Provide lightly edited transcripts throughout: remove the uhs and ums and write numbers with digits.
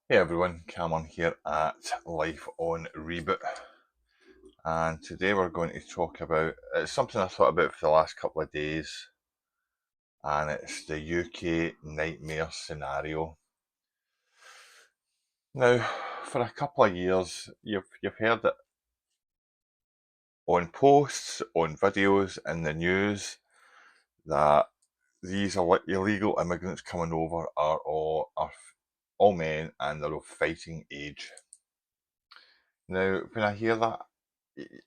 Hey everyone, Cameron here at Life on Reboot, and today we're going to talk about it's something I thought about for the last couple of days, and it's the UK nightmare scenario. Now, for a couple of years, you've heard it on posts, on videos, in the news that these illegal immigrants coming over are all men and they're of fighting age. Now, when I hear that,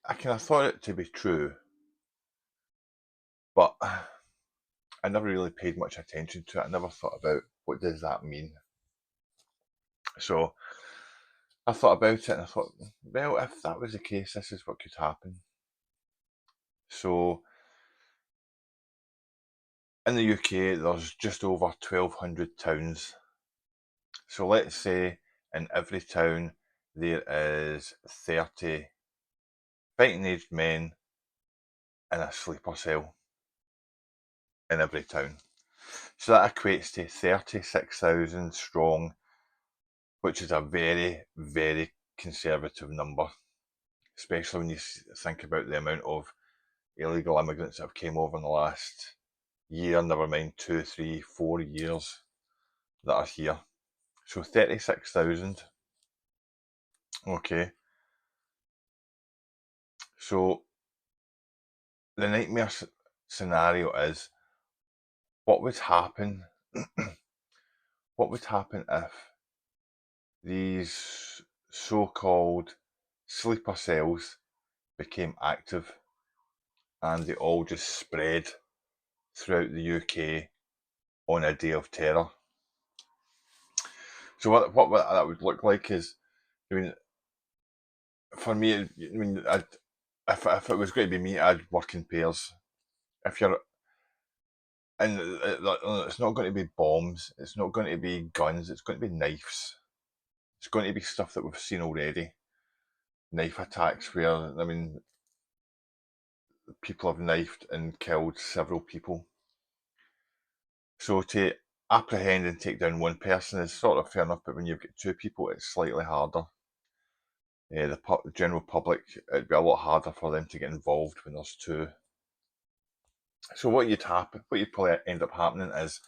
I kind of thought it to be true, but I never really paid much attention to it. I never thought about what does that mean. So I thought about it and I thought, well, if that was the case, this is what could happen. So in the UK, there's just over 1,200 towns. So let's say in every town there is 30 fighting aged men in a sleeper cell in every town. So that equates to 36,000 strong, which is a very, very conservative number, especially when you think about the amount of illegal immigrants that have came over in the last year, never mind 2, 3, 4 years that are here. So 36,000. Okay. So the nightmare scenario is what would happen what would happen if these so-called sleeper cells became active and they all just spread throughout the UK on a day of terror. So what that would look like is, I mean, for me, I mean, if it was going to be me, I'd work in pairs. If you're, and it's not going to be bombs, it's not going to be guns, it's going to be knives. It's going to be stuff that we've seen already. Knife attacks where, I mean, people have knifed and killed several people. So to apprehend and take down one person is sort of fair enough, but when you've got two people, it's slightly harder. The general public, it'd be a lot harder for them to get involved when there's two. So what you'd probably end up happening is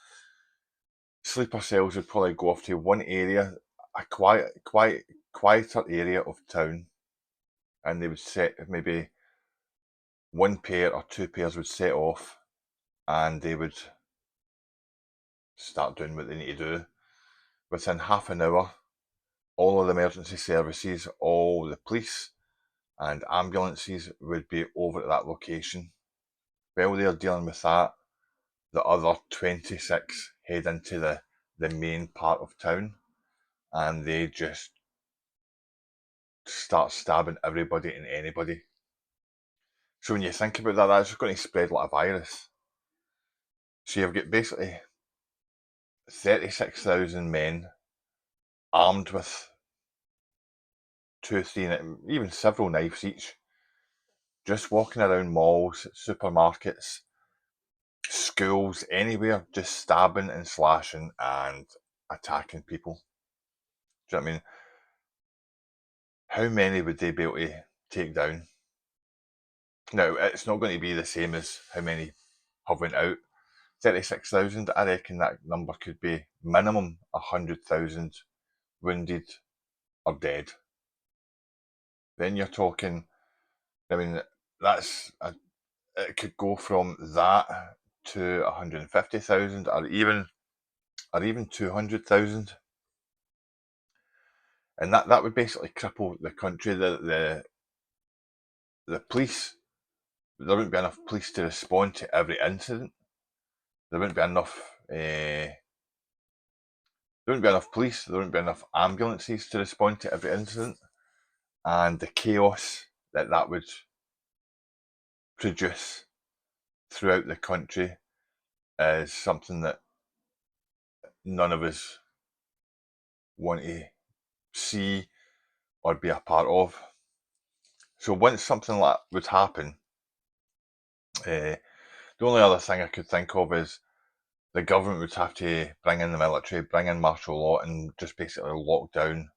sleeper cells would probably go off to one area, a quieter area of town, and they would set maybe one pair or two pairs would set off, and they would start doing what they need to do. Within half an hour, all of the emergency services, all the police and ambulances would be over at that location. While they're dealing with that, the other 26 head into the main part of town and they just start stabbing everybody and anybody. So when you think about that, that's just going to spread like a virus. So you've got basically 36,000 men armed with two, three, even several knives each, just walking around malls, supermarkets, schools, anywhere, just stabbing and slashing and attacking people. Do you know what I mean? How many would they be able to take down? Now, it's not going to be the same as how many have went out. 36,000, I reckon that number could be minimum 100,000 wounded or dead. Then you're talking, I mean, it could go from that to 150,000 or even 200,000. And that would basically cripple the country. The police, there wouldn't be enough police to respond to every incident. There wouldn't be enough. There wouldn't be enough police. There wouldn't be enough ambulances to respond to every incident, and the chaos that would produce throughout the country is something that none of us want to see or be a part of. So once something like that would happen, the only other thing I could think of is the government would have to bring in the military, bring in martial law, and just basically lock down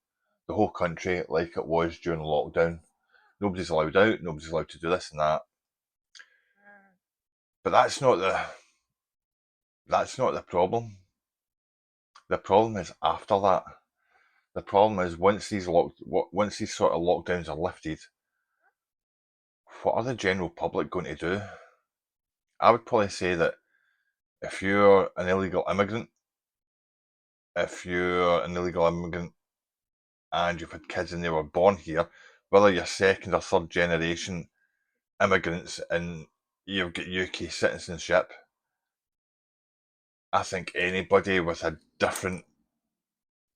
the whole country like it was during lockdown. Nobody's allowed out, nobody's allowed to do this and that. But that's not the problem. The problem is after that. The problem is once these sort of lockdowns are lifted, what are the general public going to do? I would probably say that if you're an illegal immigrant, if you're an illegal immigrant and you've had kids and they were born here, whether you're second or third generation immigrants and you've got UK citizenship, I think anybody with a different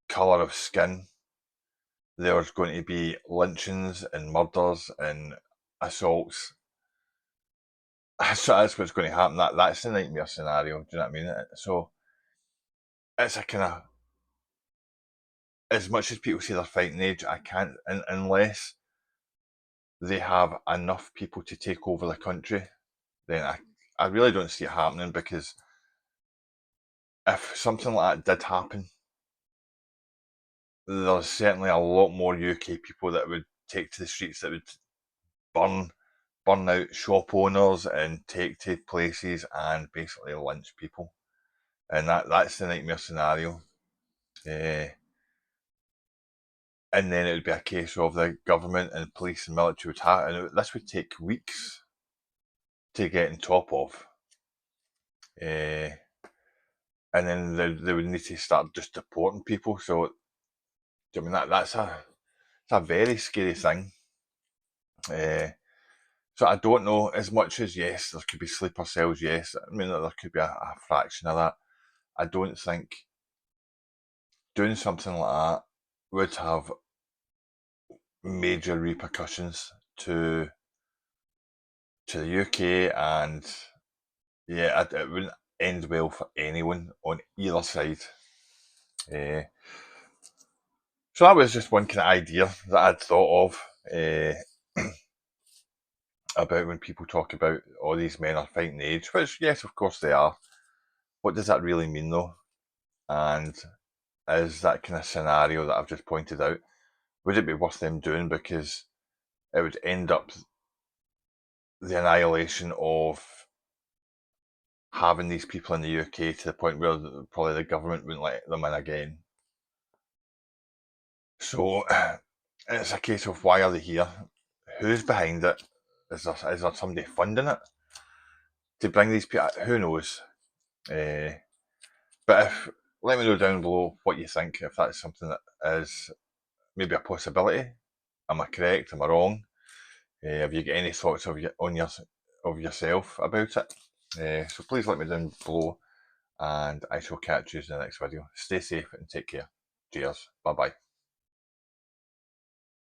colour of skin, there's going to be lynchings and murders and assaults. So that's what's going to happen. That's the nightmare scenario. Do you know what I mean? So it's a kind of, as much as people say they're fighting age, I can't unless they have enough people to take over the country. Then I really don't see it happening, because if something like that did happen, there's certainly a lot more UK people that would take to the streets, that would burn burn out shop owners and take to places and basically lynch people. And that's the nightmare scenario. Uh, and then it would be a case of the government and police and military would have, and this would take weeks to get on top of. Uh, and then they would need to start just deporting people. So I mean that's a very scary thing. Uh, so I don't know, as much as yes, there could be sleeper cells. Yes, I mean there could be a fraction of that. I don't think doing something like that would have major repercussions to the UK, and yeah, it wouldn't end well for anyone on either side. Uh, so that was just one kind of idea that I'd thought of, about when people talk about all these men are fighting the age, which yes, of course they are. What does that really mean though? And is that kind of scenario that I've just pointed out, would it be worth them doing? Because it would end up the annihilation of having these people in the UK, to the point where probably the government wouldn't let them in again. So it's a case of, why are they here? Who's behind it? Is there somebody funding it to bring these people? Who knows? Uh, but let me know down below what you think, if that's something that is maybe a possibility. Am I correct? Am I wrong? Have you got any thoughts of yourself about it? So please let me down below, and I shall catch you in the next video. Stay safe and take care. Cheers. Bye bye.